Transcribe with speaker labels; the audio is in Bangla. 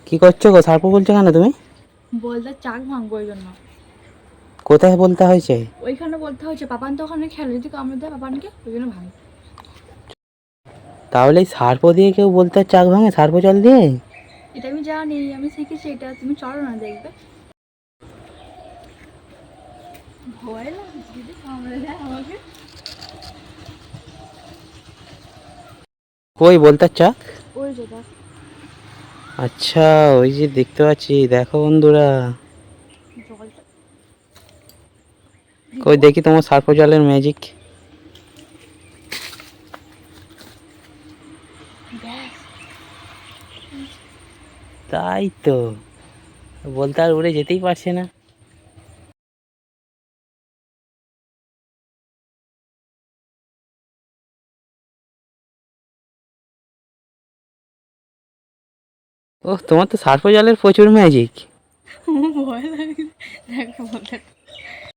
Speaker 1: কি করছো গো? সার্প বলছো কেন তুমি?
Speaker 2: বলতে চাক ভাঙবো ওই জন্য।
Speaker 1: কোথায় বলতে হয়েছে?
Speaker 2: ওইখানে বলতে হয়েছে, পাপান তো ওখানে খেলে, যদি কামড়ে দেয় পাপানকে, ওই জন্য ভাঙ।
Speaker 1: তাহলে এই সার্প দিয়ে কেউ বলতে চাক ভাঙে? সার্প জল দিয়ে?
Speaker 2: এটা আমি জানি, আমি শিখেছি এটা, তুমি চলো না দেখবে। ভয় লাগছে যদি কামড়ে দেয় আমাকে।
Speaker 1: কই বলতে চাক?
Speaker 2: ওই যে দেখ।
Speaker 1: আচ্ছা, ওই যে দেখতে পাচ্ছি, দেখো বন্ধুরা।
Speaker 2: জলটা
Speaker 1: কই দেখি তোমার সার্প জলের ম্যাজিক।
Speaker 2: ব্যাস।
Speaker 1: তাই তো, বলতে আর উড়ে যেতেই পারছে না। ওহ, তোমার তো সার্প জলের প্রচুর ম্যাজিক।
Speaker 2: ভয় লাগে দেখো বলতে।